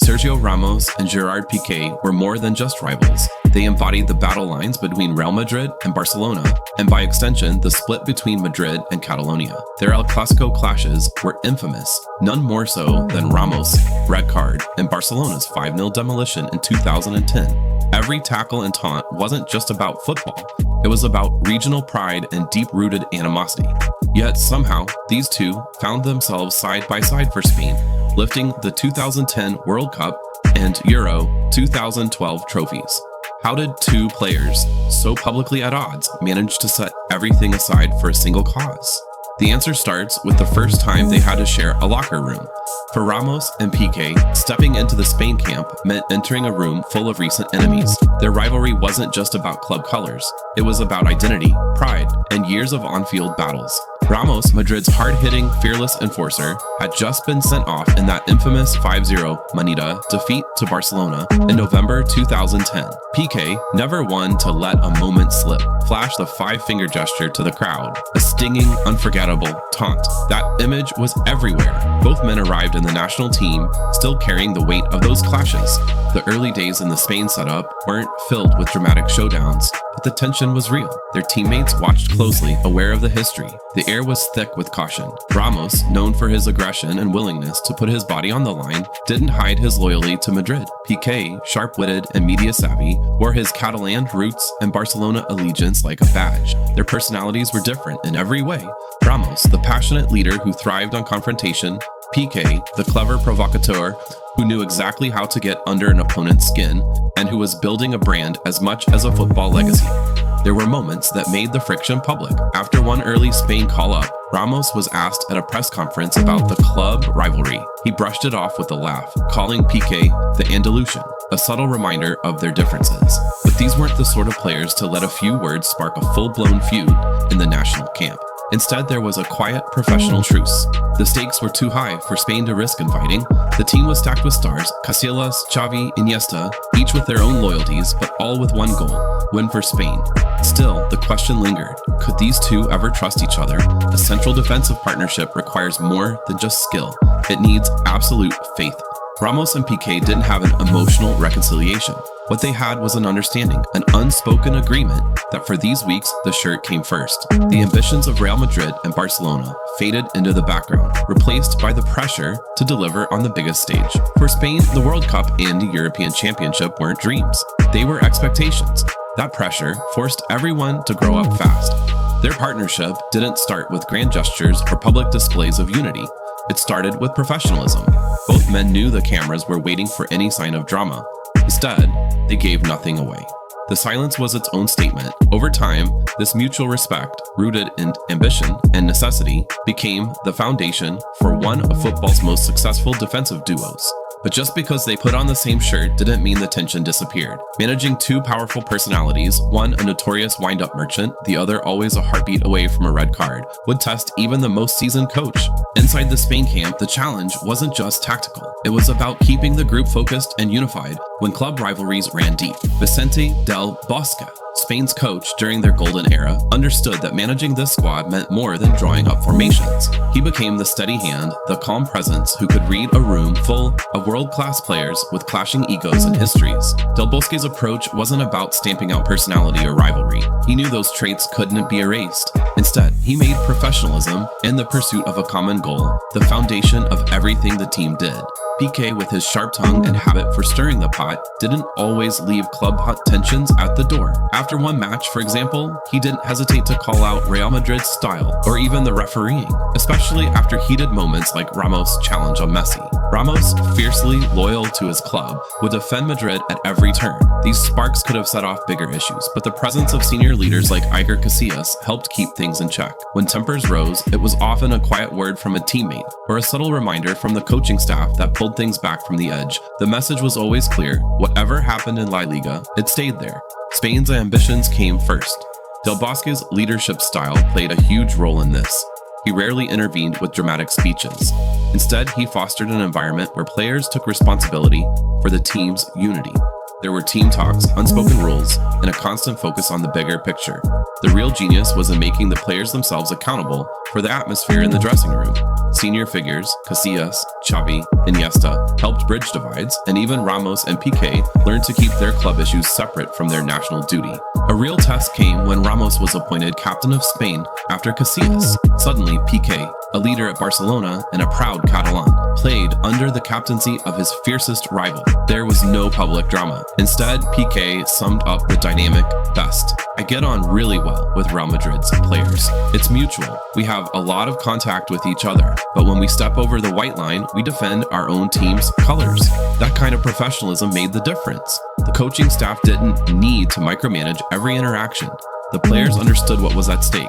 Sergio Ramos and Gerard Piqué were more than just rivals. They embodied the battle lines between Real Madrid and Barcelona, and by extension, the split between Madrid and Catalonia. Their El Clásico clashes were infamous, none more so than Ramos' red card and Barcelona's 5-0 demolition in 2010. Every tackle and taunt wasn't just about football. It was about regional pride and deep-rooted animosity. Yet somehow, these two found themselves side by side for Spain, lifting the 2010 World Cup and Euro 2012 trophies. How did two players, so publicly at odds, manage to set everything aside for a single cause? The answer starts with the first time they had to share a locker room. For Ramos and Piqué, stepping into the Spain camp meant entering a room full of recent enemies. Their rivalry wasn't just about club colors. It was about identity, pride, and years of on-field battles. Ramos, Madrid's hard-hitting, fearless enforcer, had just been sent off in that infamous 5-0 Manita defeat to Barcelona in November 2010. Piqué, never one to let a moment slip, flashed the 5-finger gesture to the crowd, a stinging, unforgettable taunt. That image was everywhere. Both men arrived in the national team, still carrying the weight of those clashes. The early days in the Spain setup weren't filled with dramatic showdowns, but the tension was real. Their teammates watched closely, aware of the history. The air was thick with caution. Ramos, known for his aggression and willingness to put his body on the line, didn't hide his loyalty to Madrid. Piqué, sharp-witted and media-savvy, wore his Catalan roots and Barcelona allegiance like a badge. Their personalities were different in every way. Ramos, the passionate leader who thrived on confrontation. Piqué, the clever provocateur who knew exactly how to get under an opponent's skin and who was building a brand as much as a football legacy. There were moments that made the friction public. After one early Spain call-up, Ramos was asked at a press conference about the club rivalry. He brushed it off with a laugh, calling Piqué the Andalusian, a subtle reminder of their differences. But these weren't the sort of players to let a few words spark a full-blown feud in the national camp. Instead, there was a quiet, professional truce. The stakes were too high for Spain to risk inviting. The team was stacked with stars, Casillas, Xavi, Iniesta, each with their own loyalties, but all with one goal: win for Spain. Still, the question lingered. Could these two ever trust each other? A central defensive partnership requires more than just skill. It needs absolute faith. Ramos and Piqué didn't have an emotional reconciliation. What they had was an understanding, an unspoken agreement that for these weeks, the shirt came first. The ambitions of Real Madrid and Barcelona faded into the background, replaced by the pressure to deliver on the biggest stage. For Spain, the World Cup and the European Championship weren't dreams. They were expectations. That pressure forced everyone to grow up fast. Their partnership didn't start with grand gestures or public displays of unity. It started with professionalism. Both men knew the cameras were waiting for any sign of drama. Instead, they gave nothing away. The silence was its own statement. Over time, this mutual respect, rooted in ambition and necessity, became the foundation for one of football's most successful defensive duos. But just because they put on the same shirt didn't mean the tension disappeared. Managing two powerful personalities, one a notorious wind-up merchant, the other always a heartbeat away from a red card, would test even the most seasoned coach. Inside the Spain camp, the challenge wasn't just tactical. It was about keeping the group focused and unified when club rivalries ran deep. Vicente del Bosque, Spain's coach during their golden era, understood that managing this squad meant more than drawing up formations. He became the steady hand, the calm presence who could read a room full of world-class players with clashing egos and histories. Del Bosque's approach wasn't about stamping out personality or rivalry. He knew those traits couldn't be erased. Instead, he made professionalism and the pursuit of a common goal the foundation of everything the team did. Piqué, with his sharp tongue and habit for stirring the pot, didn't always leave club hot tensions at the door. After one match, for example, he didn't hesitate to call out Real Madrid's style or even the refereeing, especially after heated moments like Ramos' challenge on Messi. Ramos, fiercely loyal to his club, would defend Madrid at every turn. These sparks could have set off bigger issues, but the presence of senior leaders like Iker Casillas helped keep things in check. When tempers rose, it was often a quiet word from a teammate or a subtle reminder from the coaching staff that pulled things back from the edge. The message was always clear: whatever happened in La Liga, it stayed there. Spain's ambitions came first. Del Bosque's leadership style played a huge role in this. He rarely intervened with dramatic speeches. Instead, he fostered an environment where players took responsibility for the team's unity. There were team talks, unspoken rules, and a constant focus on the bigger picture. The real genius was in making the players themselves accountable for the atmosphere in the dressing room. Senior figures, Casillas, Xavi, Iniesta, helped bridge divides, and even Ramos and Pique learned to keep their club issues separate from their national duty. A real test came when Ramos was appointed captain of Spain after Casillas. Suddenly, Piqué, a leader at Barcelona and a proud Catalan, played under the captaincy of his fiercest rival. There was no public drama. Instead, Piqué summed up the dynamic best. I get on really well with Real Madrid's players. It's mutual. We have a lot of contact with each other, but when we step over the white line, we defend our own team's colors. That kind of professionalism made the difference. The coaching staff didn't need to micromanage every interaction. The players understood what was at stake.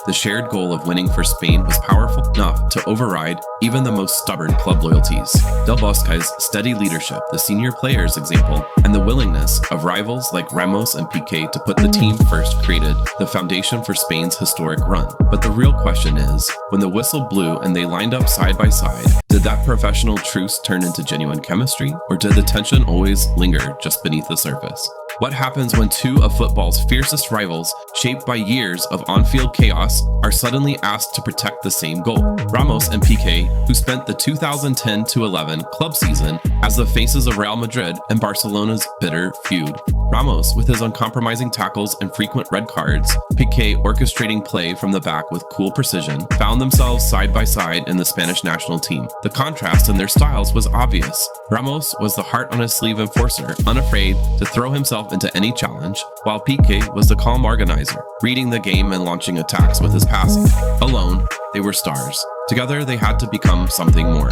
The shared goal of winning for Spain was powerful enough to override even the most stubborn club loyalties. Del Bosque's steady leadership, the senior players' example, and the willingness of rivals like Ramos and Piqué to put the team first created the foundation for Spain's historic run. But the real question is, when the whistle blew and they lined up side by side, did that professional truce turn into genuine chemistry, or did the tension always linger just beneath the surface? What happens when two of football's fiercest rivals, shaped by years of on-field chaos, are suddenly asked to protect the same goal? Ramos and Piqué, who spent the 2010-11 club season as the faces of Real Madrid and Barcelona's bitter feud. Ramos, with his uncompromising tackles and frequent red cards, Piqué orchestrating play from the back with cool precision, found themselves side by side in the Spanish national team. The contrast in their styles was obvious. Ramos was the heart-on-his-sleeve enforcer, unafraid to throw himself into any challenge, while Piqué was the calm organizer, reading the game and launching attacks with his passing. Alone, they were stars. Together, they had to become something more.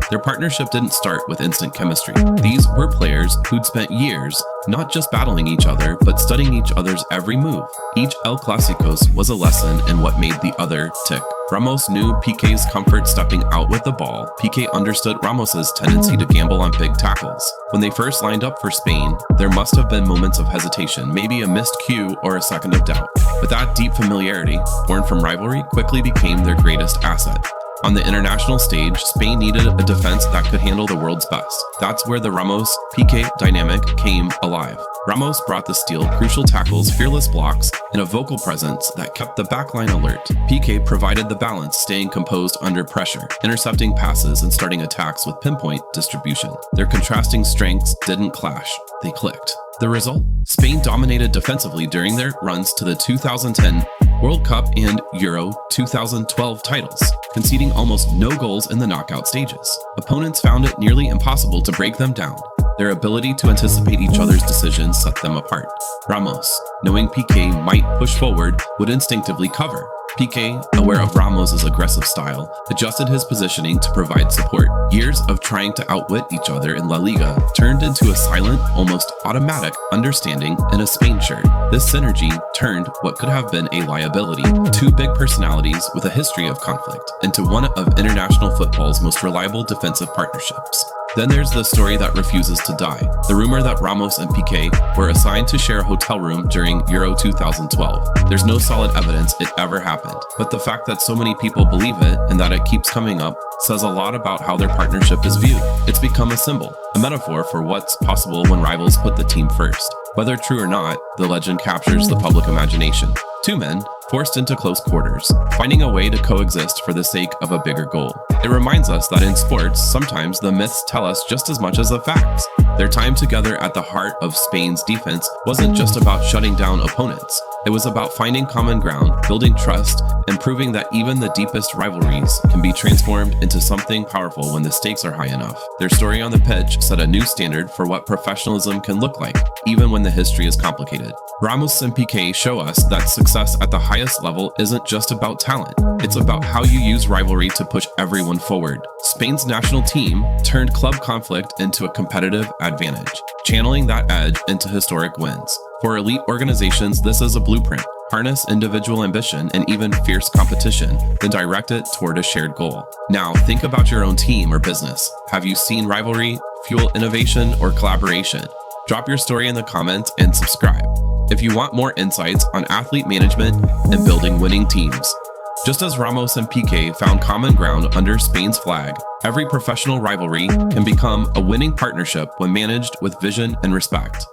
Their partnership didn't start with instant chemistry. These were players who'd spent years not just battling each other, but studying each other's every move. Each El Clásicos was a lesson in what made the other tick. Ramos knew Piqué's comfort stepping out with the ball. Piqué understood Ramos's tendency to gamble on big tackles. When they first lined up for Spain, there must have been moments of hesitation, maybe a missed cue or a second of doubt. But that deep familiarity, born from rivalry, quickly became their greatest asset. On the international stage, Spain needed a defense that could handle the world's best. That's where the Ramos-Piqué dynamic came alive. Ramos brought the steel, crucial tackles, fearless blocks, and a vocal presence that kept the backline alert. Piqué provided the balance, staying composed under pressure, intercepting passes and starting attacks with pinpoint distribution. Their contrasting strengths didn't clash, they clicked. The result? Spain dominated defensively during their runs to the 2010 World Cup and Euro 2012 titles, conceding almost no goals in the knockout stages. Opponents found it nearly impossible to break them down. Their ability to anticipate each other's decisions set them apart. Ramos, knowing Piqué might push forward, would instinctively cover. Piqué, aware of Ramos's aggressive style, adjusted his positioning to provide support. Years of trying to outwit each other in La Liga turned into a silent, almost automatic understanding in a Spain shirt. This synergy turned what could have been a liability, two big personalities with a history of conflict, into one of international football's most reliable defensive partnerships. Then there's the story that refuses to die. The rumor that Ramos and Piqué were assigned to share a hotel room during Euro 2012. There's no solid evidence it ever happened, but the fact that so many people believe it and that it keeps coming up says a lot about how their partnership is viewed. It's become a symbol, a metaphor for what's possible when rivals put the team first. Whether true or not, the legend captures the public imagination. Two men, forced into close quarters, finding a way to coexist for the sake of a bigger goal. It reminds us that in sports, sometimes the myths tell us just as much as the facts. Their time together at the heart of Spain's defense wasn't just about shutting down opponents. It was about finding common ground, building trust, and proving that even the deepest rivalries can be transformed into something powerful when the stakes are high enough. Their story on the pitch set a new standard for what professionalism can look like, even when the history is complicated. Ramos and Piqué show us that success at the highest level isn't just about talent. It's about how you use rivalry to push everyone forward. Spain's national team turned club conflict into a competitive advantage, channeling that edge into historic wins. For elite organizations, this is a blueprint. Harness individual ambition and even fierce competition, then direct it toward a shared goal. Now, think about your own team or business. Have you seen rivalry fuel innovation or collaboration? Drop your story in the comments and subscribe if you want more insights on athlete management and building winning teams. Just as Ramos and Piqué found common ground under Spain's flag, every professional rivalry can become a winning partnership when managed with vision and respect.